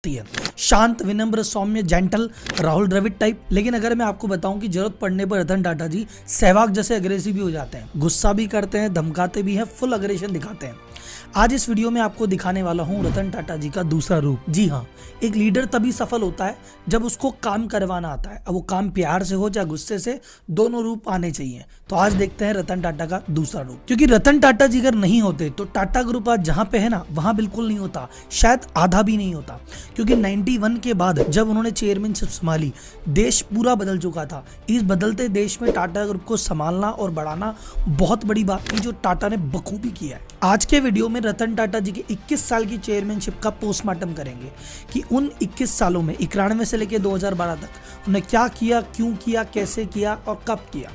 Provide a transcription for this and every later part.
है। शांत, विनम्र, सौम्य, जेंटल, राहुल द्रविड़ टाइप। लेकिन अगर मैं आपको बताऊं कि जरूरत पड़ने पर रतन टाटा जी सहवाग जैसे अग्रेसिव भी हो जाते हैं, गुस्सा भी करते हैं, धमकाते भी हैं, फुल अग्रेशन दिखाते हैं। आज इस वीडियो में आपको दिखाने वाला हूं रतन टाटा जी का दूसरा रूप। जी हाँ, एक लीडर तभी सफल होता है जब उसको काम करवाना आता है। अब वो काम प्यार से हो चाहे गुस्से से, दोनों रूप आने चाहिए। तो आज देखते हैं रतन टाटा का दूसरा रूप। क्योंकि रतन टाटा जी अगर नहीं होते तो टाटा ग्रुप आज जहां पे है ना, वहां बिल्कुल नहीं होता, शायद आधा भी नहीं होता। क्योंकि 91 के बाद जब उन्होंने चेयरमैनशिप संभाली, देश पूरा बदल चुका था। इस बदलते देश में टाटा ग्रुप को संभालना और बढ़ाना बहुत बड़ी बात थी, जो टाटा ने बखूबी किया है। आज के वीडियो में रतन टाटा जी के 21 साल की चेयरमैनशिप का पोस्टमार्टम करेंगे कि उन 21 सालों में 91 से लेकर 2012 तक उन्हें क्या किया, क्यों किया, कैसे किया और कब किया।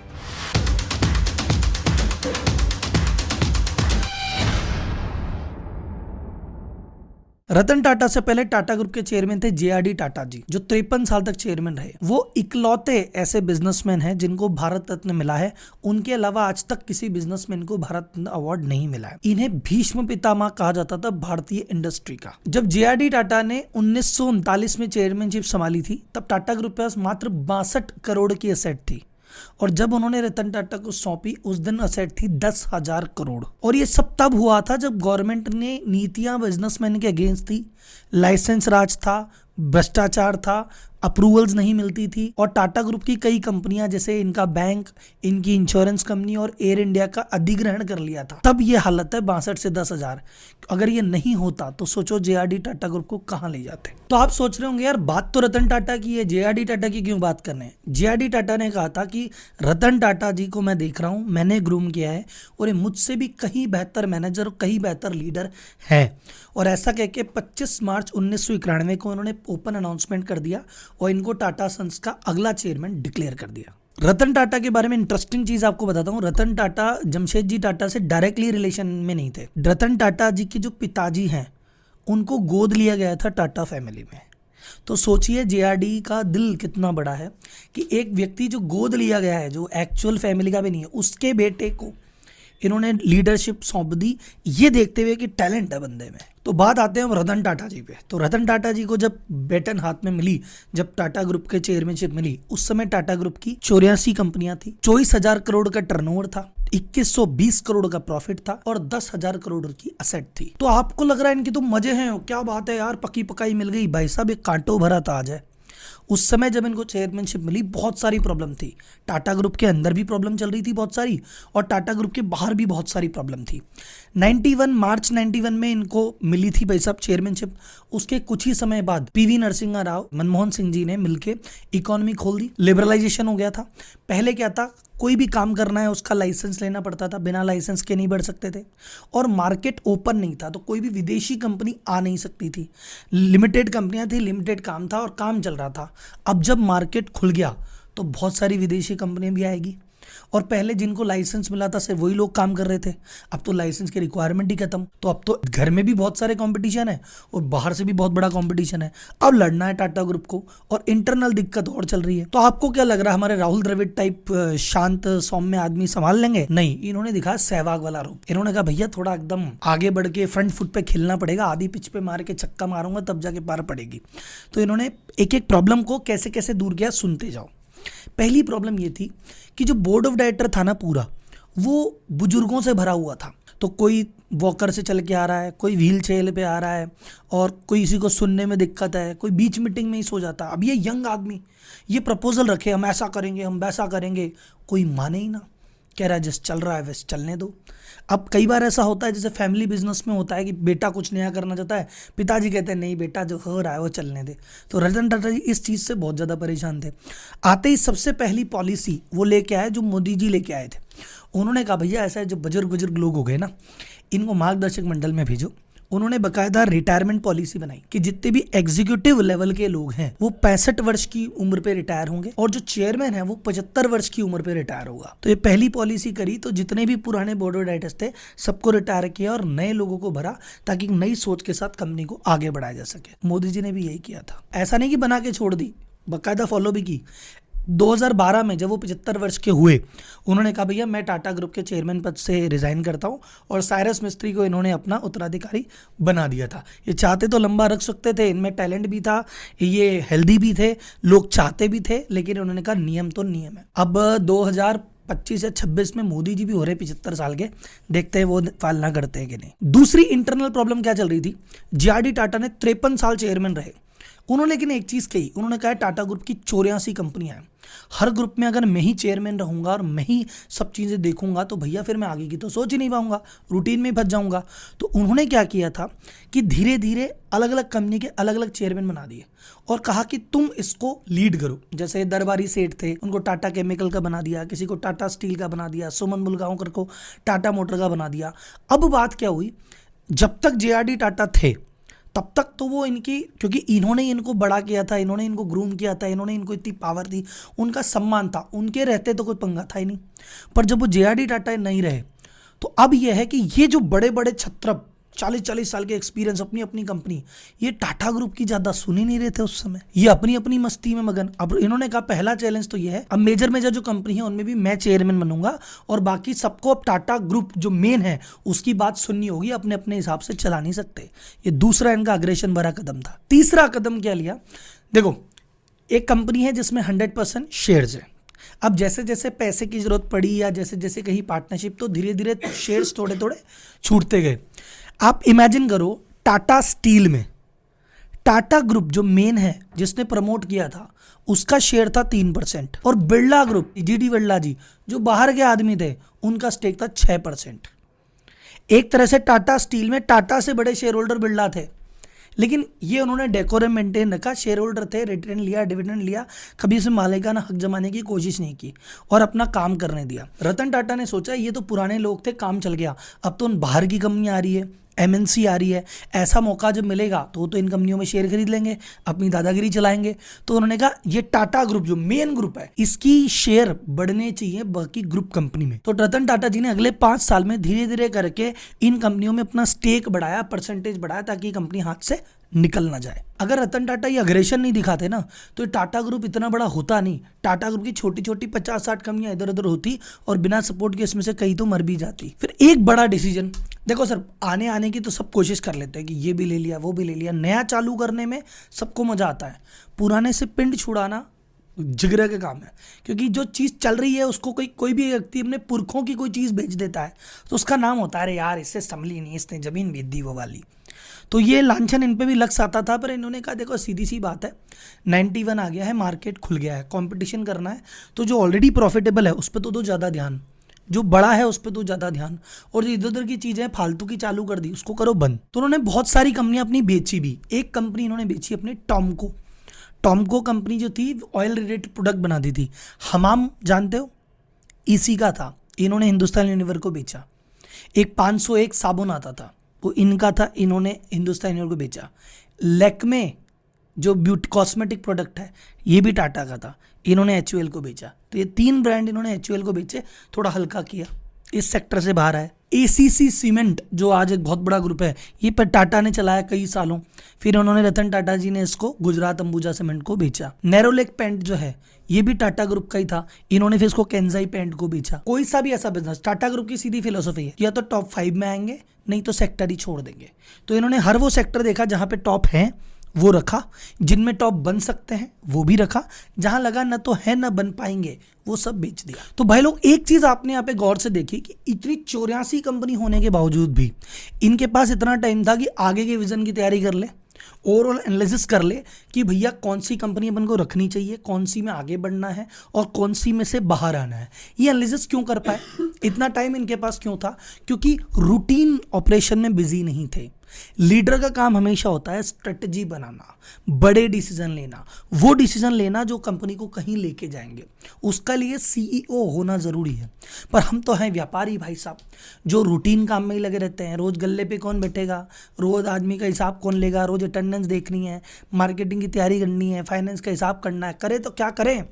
रतन टाटा से पहले टाटा ग्रुप के चेयरमैन थे JRD टाटा जी, जो 53 साल तक चेयरमैन रहे। वो इकलौते ऐसे बिजनेसमैन हैं जिनको भारत रत्न मिला है। उनके अलावा आज तक किसी बिजनेसमैन को भारत रत्न अवार्ड नहीं मिला है। इन्हें भीष्म पितामह कहा जाता था भारतीय इंडस्ट्री का। जब JRD टाटा ने 1939 में चेयरमैनशिप संभाली थी, तब टाटा ग्रुप के पास मात्र 62 करोड़ की एसेट थी। और जब उन्होंने रतन टाटा को सौंपी, उस दिन असेट थी 10,000 करोड़। और ये सब तब हुआ था जब गवर्नमेंट ने नीतियां बिजनेसमैन के अगेंस्ट थी, लाइसेंस राज था, भ्रष्टाचार था, अप्रूवल्स नहीं मिलती थी। और टाटा ग्रुप की कई कंपनियां, जैसे इनका बैंक, इनकी इंश्योरेंस कंपनी और एयर इंडिया का अधिग्रहण कर लिया था। तब ये हालत है 62 से 10,000। अगर ये नहीं होता तो सोचो JRD टाटा ग्रुप को कहां ले जाते। तो आप सोच रहे होंगे यार, बात तो रतन टाटा की है, JRD टाटा की क्यों बात करने। JRD टाटा ने कहा था कि रतन टाटा जी को मैं देख रहा हूं, मैंने ग्रूम किया है और ये मुझसे भी कहीं बेहतर मैनेजर और कहीं बेहतर लीडर है। और ऐसा कह के 25 मार्च 1991 को उन्होंने ओपन अनाउंसमेंट कर दिया और इनको टाटा सन्स का अगला चेयरमैन डिक्लेयर कर दिया। रतन टाटा के बारे में इंटरेस्टिंग चीज आपको बताता हूँ। रतन टाटा जमशेदजी टाटा से डायरेक्टली रिलेशन में नहीं थे। रतन टाटा जी के जो पिताजी हैं, उनको गोद लिया गया था टाटा फैमिली में। तो सोचिए JRD का दिल कितना बड़ा है कि एक व्यक्ति जो गोद लिया गया है, जो एक्चुअल फैमिली का भी नहीं है, उसके बेटे को इन्होंने लीडरशिप सौंप दी, ये देखते हुए कि टैलेंट है बंदे में। तो बात आते हैं हम रतन टाटा जी पे। तो रतन टाटा जी को जब बैटन हाथ में मिली, जब टाटा ग्रुप के चेयरमैनशिप मिली, उस समय टाटा ग्रुप की 84 कंपनियां थी, 24,000 करोड़ का टर्नओवर था, 2120 करोड़ का प्रॉफिट था और 10,000 करोड़ की असेट थी। तो आपको लग रहा है इनकी तो मजे हैं, क्या बात है यार, पकी पकाई मिल गई। भाई साहब, एक कांटो भरा ताज है। उस समय जब इनको चेयरमैनशिप मिली, बहुत सारी प्रॉब्लम थी। टाटा ग्रुप के अंदर भी प्रॉब्लम चल रही थी बहुत सारी, और टाटा ग्रुप के बाहर भी बहुत सारी प्रॉब्लम थी। मार्च 91 में इनको मिली थी भाई साहब चेयरमैनशिप। उसके कुछ ही समय बाद PV नरसिम्हा राव, मनमोहन सिंह जी ने मिलके इकोनॉमी खोल दी, लिबरलाइजेशन हो गया था। पहले क्या था, कोई भी काम करना है उसका लाइसेंस लेना पड़ता था, बिना लाइसेंस के नहीं बढ़ सकते थे। और मार्केट ओपन नहीं था, तो कोई भी विदेशी कंपनी आ नहीं सकती थी। लिमिटेड कंपनियां थी, लिमिटेड काम था और काम चल रहा था। अब जब मार्केट खुल गया तो बहुत सारी विदेशी कंपनियां भी आएगी, और पहले जिनको लाइसेंस मिला था सिर्फ वही लोग काम कर रहे थे। अब तो लाइसेंस की रिक्वायरमेंट ही खत्म। तो अब तो घर में भी बहुत सारे कंपटीशन है और बाहर से भी बहुत बड़ा कंपटीशन है। अब लड़ना है टाटा ग्रुप को, और इंटरनल दिक्कत और चल रही है। तो आपको क्या लग रहा है, हमारे राहुल द्रविड़ टाइप शांत सौम्य आदमी संभाल लेंगे? नहीं, इन्होंने दिखाया सहवाग वाला रूप। इन्होंने कहा भैया थोड़ा एकदम आगे बढ़ के फ्रंट फुट पे खेलना पड़ेगा, आधी पिच पे मार के छक्का मारूंगा तब जाके पार पड़ेगी। तो इन्होंने एक एक प्रॉब्लम को कैसे कैसे दूर किया, सुनते जाओ। पहली प्रॉब्लम ये थी कि जो बोर्ड ऑफ डायरेक्टर था ना पूरा, वो बुजुर्गों से भरा हुआ था। तो कोई वॉकर से चल के आ रहा है, कोई व्हील चेयर पे आ रहा है, और कोई किसी को सुनने में दिक्कत है, कोई बीच मीटिंग में ही सो जाता। अब ये यंग आदमी ये प्रपोजल रखे, हम ऐसा करेंगे, हम वैसा करेंगे, कोई माने ही ना, कह रहा है जिस चल रहा है वैसे चलने दो। अब कई बार ऐसा होता है, जैसे फैमिली बिजनेस में होता है कि बेटा कुछ नया करना चाहता है, पिताजी कहते हैं नहीं बेटा जो हो रहा है वो चलने दे। तो रतन टाटा जी इस चीज़ से बहुत ज़्यादा परेशान थे। आते ही सबसे पहली पॉलिसी वो लेके आए जो मोदी जी लेके आए थे। उन्होंने कहा भैया ऐसा है, जो बुजुर्ग लोग हो गए ना, इनको मार्गदर्शक मंडल में भेजो। उन्होंने बकायदा रिटायरमेंट पॉलिसी बनाई कि जितने भी एग्जीक्यूटिव लेवल के लोग हैं वो 65 वर्ष की उम्र पे रिटायर होंगे, और जो चेयरमैन है वो 75 वर्ष की उम्र पे रिटायर होगा। तो ये पहली पॉलिसी करी, तो जितने भी पुराने बोर्ड ऑफ डायरेक्टर्स थे सबको रिटायर किया और नए लोगों को भरा, ताकि नई सोच के साथ कंपनी को आगे बढ़ाया जा सके। मोदी जी ने भी यही किया था। ऐसा नहीं कि बना के छोड़ दी, बाकायदा फॉलो भी की। 2012 में जब वो 75 वर्ष के हुए, उन्होंने कहा भैया मैं टाटा ग्रुप के चेयरमैन पद से रिजाइन करता हूं, और साइरस मिस्त्री को इन्होंने अपना उत्तराधिकारी बना दिया था। ये चाहते तो लंबा रख सकते थे, इनमें टैलेंट भी था, ये हेल्दी भी थे, लोग चाहते भी थे, लेकिन उन्होंने कहा नियम तो नियम है। अब 2025 या 26 में मोदी जी भी हो रहे 75 साल के, देखते हैं वो पालना करते हैं कि नहीं। दूसरी इंटरनल प्रॉब्लम क्या चल रही थी, जेआरडी टाटा ने 53 साल चेयरमैन रहे। उन्होंने लेकिन एक चीज कही, उन्होंने कहा टाटा ग्रुप की 84 कंपनियां हैं, हर ग्रुप में अगर मैं ही चेयरमैन रहूंगा और मैं ही सब चीजें देखूंगा तो भैया फिर मैं आगे की तो सोच ही नहीं पाऊंगा, रूटीन में फंस जाऊंगा। तो उन्होंने क्या किया था कि धीरे धीरे अलग अलग कंपनी के अलग अलग चेयरमैन बना दिए और कहा कि तुम इसको लीड करो। जैसे दरबारी सेठ थे, उनको टाटा केमिकल का बना दिया, किसी को टाटा स्टील का बना दिया, सुमन मुलगांवकर को टाटा मोटर का बना दिया। अब बात क्या हुई, जब तक जेआरडी टाटा थे तब तक तो वो इनकी, क्योंकि इन्होंने इनको बड़ा किया था, इन्होंने इनको ग्रूम किया था, इन्होंने इनको इतनी पावर दी, उनका सम्मान था, उनके रहते तो कोई पंगा था ही नहीं। पर जब वो जेआरडी टाटा नहीं रहे तो अब यह है कि ये जो बड़े बड़े छत्रप 40-40 साल के एक्सपीरियंस, अपनी अपनी कंपनी, ये टाटा ग्रुप की ज्यादा सुन ही नहीं रहे थे उस समय, ये अपनी अपनी मस्ती में मगन। अब इन्होंने कहा पहला चैलेंज तो ये है, अब मेजर मेजर जो कंपनी है उनमें भी मैं चेयरमैन बनूंगा और बाकी सबको अब टाटा ग्रुप जो मेन है उसकी बात सुननी होगी, अपने अपने हिसाब से चला नहीं सकते। ये दूसरा इनका अग्रेशन भरा कदम था। तीसरा कदम क्या लिया, देखो एक कंपनी है जिसमें 100% शेयर्स है। अब जैसे जैसे पैसे की जरूरत पड़ी या जैसे जैसे कहीं पार्टनरशिप, तो धीरे धीरे शेयर्स थोड़े थोड़े छूटते गए। आप इमेजिन करो, टाटा स्टील में टाटा ग्रुप जो मेन है जिसने प्रमोट किया था उसका शेयर था 3%, और बिरला ग्रुप, जीडी बिरला जी जो बाहर के आदमी थे, उनका स्टेक था 6%। एक तरह से टाटा स्टील में टाटा से बड़े शेयर होल्डर बिरला थे, लेकिन ये उन्होंने डेकोरम मेंटेन रखा, शेयर होल्डर थे, रिटर्न लिया, डिविडेंड लिया, कभी इसमें मालिकाना हक जमाने की कोशिश नहीं की और अपना काम करने दिया। रतन टाटा ने सोचा ये तो पुराने लोग थे, काम चल गया, अब तो बाहर की कंपनियां आ रही है, एमएनसी आ रही है, ऐसा मौका जब मिलेगा तो इन कंपनियों में शेयर खरीद लेंगे, अपनी दादागिरी चलाएंगे। तो उन्होंने कहा ये टाटा ग्रुप जो मेन ग्रुप है इसकी शेयर बढ़ने चाहिए बाकी ग्रुप कंपनी में। तो रतन टाटा जी ने अगले 5 साल में धीरे धीरे करके इन कंपनियों में अपना स्टेक बढ़ाया, परसेंटेज बढ़ाया, ताकि कंपनी हाथ से निकल ना जाए। अगर रतन टाटा ये अग्रेशन नहीं दिखाते ना तो टाटा ग्रुप इतना बड़ा होता नहीं। टाटा ग्रुप की छोटी छोटी 50-60 कंपनियां इधर उधर होती और बिना सपोर्ट के इसमें से कई तो मर भी जाती। फिर एक बड़ा डिसीजन, देखो सर आने की तो सब कोशिश कर लेते हैं कि ये भी ले लिया वो भी ले लिया, नया चालू करने में सबको मजा आता है, पुराने से पिंड छुड़ाना जिगरे का काम है। क्योंकि जो चीज़ चल रही है उसको कोई भी व्यक्ति अपने पुरखों की कोई चीज़ बेच देता है तो उसका नाम होता है अरे यार इससे संभली नहीं, इसने जमीन बेच दी वो वाली। तो ये लांछन इन पे भी लग सकता था, पर इन्होंने कहा देखो सीधी सी बात है, 91 आ गया है, मार्केट खुल गया है, कंपटीशन करना है, तो जो ऑलरेडी प्रॉफिटेबल है उस पर तो दो ज़्यादा ध्यान, जो बड़ा है उस पर तो ज़्यादा ध्यान, और जो इधर उधर की चीज़ें फालतू की चालू कर दी उसको करो बंद। तो उन्होंने बहुत सारी कंपनियां अपनी बेची भी। एक कंपनी इन्होंने बेची अपनी टॉमको कंपनी जो थी ऑयल रिलेटेड प्रोडक्ट बनाती थी, हमाम जानते हो, इसी का था, इन्होंने हिंदुस्तान यूनिलीवर को बेचा। एक 501 साबुन आता था वो इनका था, इन्होंने हिंदुस्तान यूनिलीवर को बेचा। लैक्मे जो ब्यूटी कॉस्मेटिक प्रोडक्ट है ये भी टाटा का था, इन्होंने एचयूएल को बेचा। तो ये 3 ब्रांड इन्होंने एचयूएल को बेचे, थोड़ा हल्का किया, इस सेक्टर से बाहर आए। एसीसी सीमेंट जो आज एक बहुत बड़ा ग्रुप है, ये पर टाटा ने चलाया कई सालों, फिर उन्होंने रतन टाटा जी ने इसको गुजरात अंबुजा सीमेंट को बेचा। नैरोलेक पेंट जो है ये भी टाटा ग्रुप का ही था, इन्होंने फिर इसको केंजाई पेंट को बेचा। कोई सा भी ऐसा बिजनेस, टाटा ग्रुप की सीधी फिलोसफी है या तो टॉप 5 में आएंगे नहीं तो सेक्टर ही छोड़ देंगे। तो इन्होंने हर वो सेक्टर देखा जहां पे टॉप है वो रखा, जिनमें टॉप बन सकते हैं वो भी रखा, जहां लगा न तो है न बन पाएंगे वो सब बेच दिया। तो भाई लोग एक चीज आपने यहाँ पे गौर से देखी कि इतनी 84 कंपनी होने के बावजूद भी इनके पास इतना टाइम था कि आगे के विजन की तैयारी कर ले, ओवरऑल एनालिसिस कर ले कि भैया कौन सी कंपनी अपन को रखनी चाहिए, कौन सी में आगे बढ़ना है और कौन सी में से बाहर आना है। ये एनालिसिस क्यों कर पाए, इतना टाइम इनके पास क्यों था, क्योंकि रूटीन ऑपरेशन में बिजी नहीं थे। लीडर का काम हमेशा होता है स्ट्रेटजी बनाना, बड़े डिसीजन लेना, वो डिसीजन लेना जो कंपनी को कहीं लेके जाएंगे, उसका लिए सीईओ होना जरूरी है। पर हम तो हैं व्यापारी भाई साहब, जो रूटीन काम में ही लगे रहते हैं। रोज गल्ले पे कौन बैठेगा, रोज आदमी का हिसाब कौन लेगा, रोज अटेंडेंस देखनी है, मार्केटिंग की तैयारी करनी है, फाइनेंस का हिसाब करना है, करे तो क्या करें।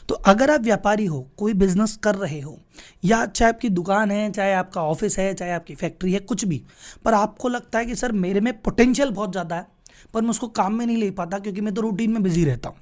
तो अगर आप व्यापारी हो, कोई बिजनेस कर रहे हो, या चाहे आपकी दुकान है, चाहे आपका ऑफिस है, चाहे आपकी फैक्ट्री है, कुछ भी, पर आपको लगता है कि सर मेरे में पोटेंशियल बहुत ज़्यादा है, पर मैं उसको काम में नहीं ले पाता क्योंकि मैं तो रूटीन में बिजी रहता हूँ।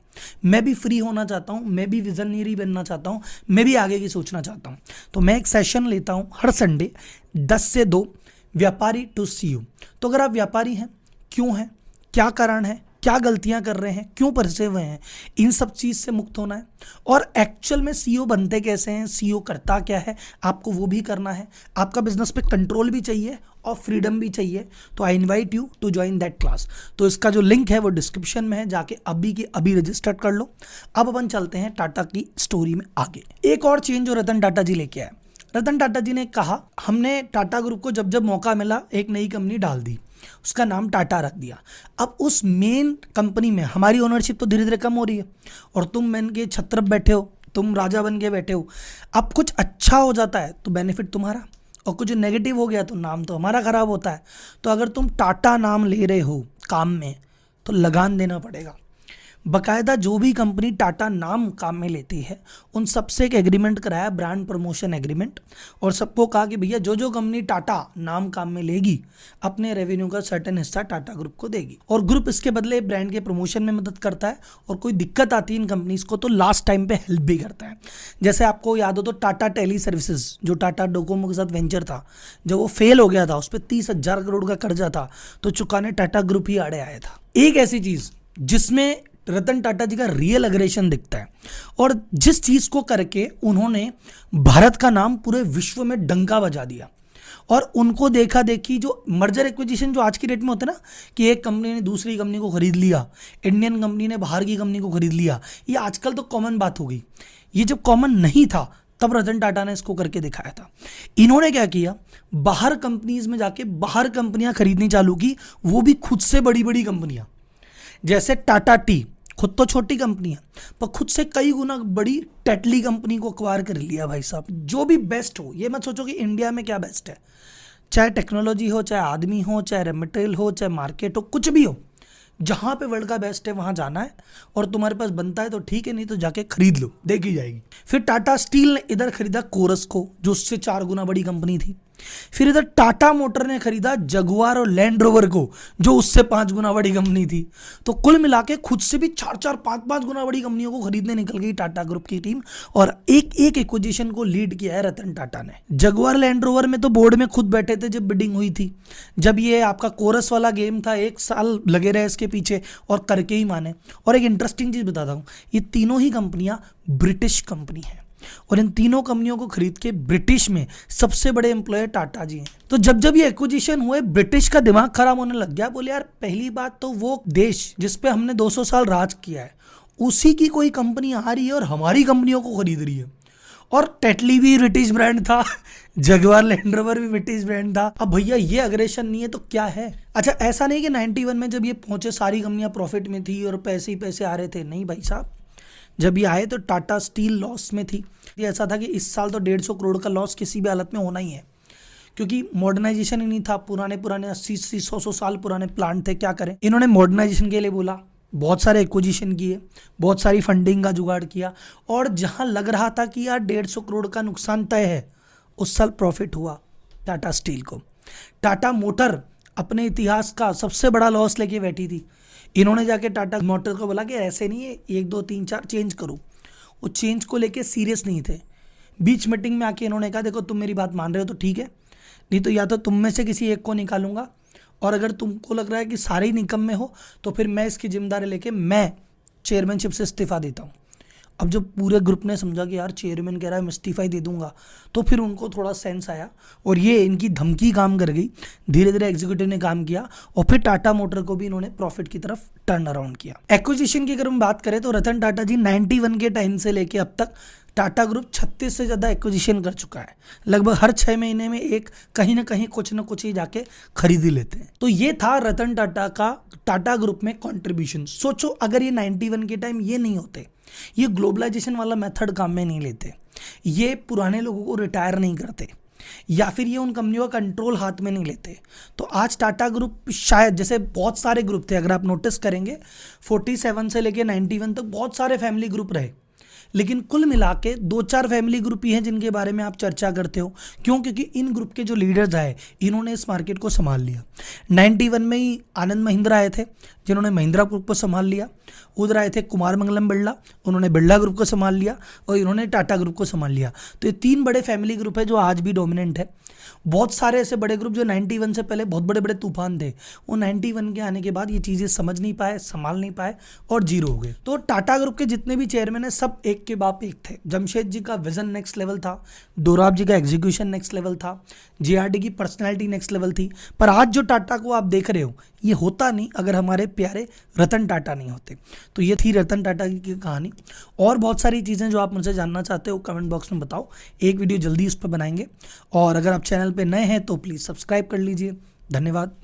मैं भी फ्री होना चाहता हूँ, मैं भी विजनरी बनना चाहता हूँ, मैं भी आगे की सोचना चाहता हूँ। तो मैं एक सेशन लेता हूँ हर संडे 10 से 2, व्यापारी टू सीईओ। तो अगर आप व्यापारी हैं, क्यों हैं, क्या कारण है, क्या गलतियां कर रहे हैं, क्यों फंसे हुए हैं, इन सब चीज़ से मुक्त होना है। और एक्चुअल में सीईओ बनते कैसे हैं, सीईओ करता क्या है, आपको वो भी करना है। आपका बिजनेस पे कंट्रोल भी चाहिए और फ्रीडम भी चाहिए। तो I invite you to join that class. तो इसका जो लिंक है वो डिस्क्रिप्शन में है, जाके अभी के अभी रजिस्टर कर लो। अब अपन चलते हैं टाटा की स्टोरी में आगे। एक और चेंज जो रतन टाटा जी लेके आए। रतन टाटा जी ने कहा, हमने टाटा ग्रुप को जब जब मौका मिला एक नई कंपनी डाल दी, उसका नाम टाटा रख दिया। अब उस मेन कंपनी में हमारी ओनरशिप तो धीरे धीरे कम हो रही है और तुम बन के छत्र बैठे हो, तुम राजा बन के बैठे हो। अब कुछ अच्छा हो जाता है तो बेनिफिट तुम्हारा, और कुछ नेगेटिव हो गया तो नाम तो हमारा खराब होता है। तो अगर तुम टाटा नाम ले रहे हो काम में तो लगान देना पड़ेगा। बकायदा जो भी कंपनी टाटा नाम काम में लेती है उन सबसे एक एग्रीमेंट कराया, ब्रांड प्रमोशन एग्रीमेंट, और सबको कहा कि भैया जो जो कंपनी टाटा नाम काम में लेगी अपने रेवेन्यू का सर्टेन हिस्सा टाटा ग्रुप को देगी, और ग्रुप इसके बदले ब्रांड के प्रमोशन में मदद करता है, और कोई दिक्कत आती है इन कंपनीज को तो लास्ट टाइम पे हेल्प भी करता है। जैसे आपको याद हो तो टाटा टेली सर्विसेज जो टाटा डोकोमो के साथ वेंचर था, जब वो फेल हो गया था, उस पर 30,000 करोड़ का कर्जा था, तो चुकाने टाटा ग्रुप ही आड़े आया था। एक ऐसी चीज जिसमें रतन टाटा जी का रियल अग्रेशन दिखता है, और जिस चीज को करके उन्होंने भारत का नाम पूरे विश्व में डंका बजा दिया। और उनको देखा देखी जो मर्जर एक्विजिशन जो आज की डेट में होता है ना, कि एक कंपनी ने दूसरी कंपनी को खरीद लिया, इंडियन कंपनी ने बाहर की कंपनी को खरीद लिया, ये आजकल तो कॉमन बात हो गई। ये जब कॉमन नहीं था तब रतन टाटा ने इसको करके दिखाया था। इन्होंने क्या किया, बाहर कंपनीज में जाके बाहर कंपनियां खरीदनी चालू की, वो भी खुद से बड़ी बड़ी कंपनियां। जैसे टाटा टी खुद तो छोटी कंपनी है पर खुद से कई गुना बड़ी टेटली कंपनी को अक्वायर कर लिया भाई साहब। जो भी बेस्ट हो, ये मत सोचो कि इंडिया में क्या बेस्ट है, चाहे टेक्नोलॉजी हो, चाहे आदमी हो, चाहे रॉ मटेरियल हो, चाहे मार्केट हो, कुछ भी हो, जहाँ पे वर्ल्ड का बेस्ट है वहाँ जाना है। और तुम्हारे पास बनता है तो ठीक है, नहीं तो जाके खरीद लो, देखी जाएगी। फिर टाटा स्टील ने इधर खरीदा कोरस को, जो उससे 4 गुना बड़ी कंपनी थी। फिर इधर टाटा मोटर ने खरीदा जगुआर और लैंड रोवर को, जो उससे 5 गुना बड़ी कंपनी थी। तो कुल मिला के खुद से भी 4-4, 5-5 गुना बड़ी कंपनियों को खरीदने निकल गई टाटा ग्रुप की टीम, और एक एक एक्विजिशन को लीड किया है रतन टाटा ने। जगुआर लैंड रोवर में तो बोर्ड में खुद बैठे थे जब बिडिंग हुई थी। जब ये आपका कोरस वाला गेम था, 1 साल लगे रहे इसके पीछे और करके ही माने। और एक इंटरेस्टिंग चीज बताता हूँ, ये तीनों ही कंपनियां ब्रिटिश कंपनी है, और इन तीनों कंपनियों को खरीद के ब्रिटिश में सबसे बड़े एम्प्लॉयर टाटा जी हैं। तो जब जब ये एक्विजिशन हुए, ब्रिटिश का दिमाग खराब होने लग गया। बोले यार, पहली बात तो वो देश जिस पे हमने 200 साल राज किया है, उसी की कोई कंपनी आ रही है और हमारी कंपनियों को खरीद रही है। और टेटली भी ब्रिटिश ब्रांड था, जगुआर लैंड रोवर भी ब्रिटिश ब्रांड था। अब भैया ये अग्रेशन नहीं है तो क्या है। अच्छा, ऐसा नहीं कि 91 में जब ये पहुंचे सारी कंपनियां प्रॉफिट में थी और पैसे ही पैसे आ रहे थे, नहीं भाई साहब। जब ये आए तो टाटा स्टील लॉस में थी। ये ऐसा था कि इस साल तो 150 करोड़ का लॉस किसी भी हालत में होना ही है, क्योंकि मॉडर्नाइजेशन ही नहीं था। पुराने 80-80, 100 साल पुराने प्लांट थे, क्या करें। इन्होंने मॉडर्नाइजेशन के लिए बोला, बहुत सारे एक्विजिशन किए, बहुत सारी फंडिंग का जुगाड़ किया, और जहां लग रहा था कि यार 150 करोड़ का नुकसान तय है, उस साल प्रॉफिट हुआ टाटा स्टील को। टाटा मोटर अपने इतिहास का सबसे बड़ा लॉस लेके बैठी थी। इन्होंने जाके टाटा मोटर को बोला कि ऐसे नहीं है, 1, 2, 3, 4 चेंज करो। वो चेंज को लेके सीरियस नहीं थे। बीच मीटिंग में आके इन्होंने कहा, देखो तुम मेरी बात मान रहे हो तो ठीक है, नहीं तो या तो तुम में से किसी एक को निकालूंगा, और अगर तुमको लग रहा है कि सारे ही निकम्मे हो तो फिर मैं इसकी जिम्मेदारी लेके मैं चेयरमैनशिप से इस्तीफा देता हूँ। अब जब पूरे ग्रुप ने समझा कि यार चेयरमैन कह रहा है मैं इस्तीफा ही दे दूंगा, तो फिर उनको थोड़ा सेंस आया, और ये इनकी धमकी काम कर गई। धीरे धीरे एग्जीक्यूटिव ने काम किया, और फिर टाटा मोटर को भी इन्होंने प्रॉफिट की तरफ टर्न अराउंड किया। एक्विजिशन की अगर हम बात करें तो रतन टाटा जी 91 के टाइम से लेके अब तक टाटा ग्रुप 36 से ज़्यादा एक्विजिशन कर चुका है। लगभग हर 6 महीने में एक कहीं ना कहीं कुछ ना कुछ ही जाके खरीद ही लेते हैं। तो ये था रतन टाटा का टाटा ग्रुप में कंट्रीब्यूशन। सोचो अगर ये 91 के टाइम ये नहीं होते, ये ग्लोबलाइजेशन वाला मेथड काम में नहीं लेते, ये पुराने लोगों को रिटायर नहीं करते, या फिर ये उन कंपनियों का कंट्रोल हाथ में नहीं लेते, तो आज टाटा ग्रुप शायद, जैसे बहुत सारे ग्रुप थे, अगर आप नोटिस करेंगे 47 से लेके 91 तक बहुत सारे फैमिली ग्रुप रहे, लेकिन कुल मिला के 2-4 फैमिली ग्रुप ही हैं जिनके बारे में आप चर्चा करते हो। क्यों? क्योंकि इन ग्रुप के जो लीडर्स आए इन्होंने इस मार्केट को संभाल लिया। 91 में ही आनंद महिंद्रा आए थे जिन्होंने महिंद्रा ग्रुप को संभाल लिया। उधर आए थे कुमार मंगलम बिरला, उन्होंने बिरला ग्रुप को संभाल लिया और इन्होंने टाटा ग्रुप को संभाल लिया। तो ये 3 बड़े फैमिली ग्रुप है जो आज भी डोमिनेंट है। बहुत सारे ऐसे बड़े ग्रुप जो 91 से पहले बहुत बड़े बड़े तूफान थे, वो 91 के आने के बाद ये चीज़ें समझ नहीं पाए, संभाल नहीं पाए और जीरो हो गए। तो टाटा ग्रुप के जितने भी चेयरमैन है सब एक के बाप एक थे। जमशेद जी का विजन नेक्स्ट लेवल था, दोराब जी का एग्जीक्यूशन नेक्स्ट लेवल था, जेआरडी की पर्सनैलिटी नेक्स्ट लेवल थी। पर आज जो टाटा को आप देख रहे हो ये होता नहीं अगर हमारे प्यारे रतन टाटा नहीं होते। तो ये थी रतन टाटा की कहानी। और बहुत सारी चीज़ें जो आप मुझसे जानना चाहते हो कमेंट बॉक्स में बताओ, एक वीडियो जल्दी इस पर बनाएंगे। और अगर आप चैनल पे नए हैं तो प्लीज़ सब्सक्राइब कर लीजिए। धन्यवाद।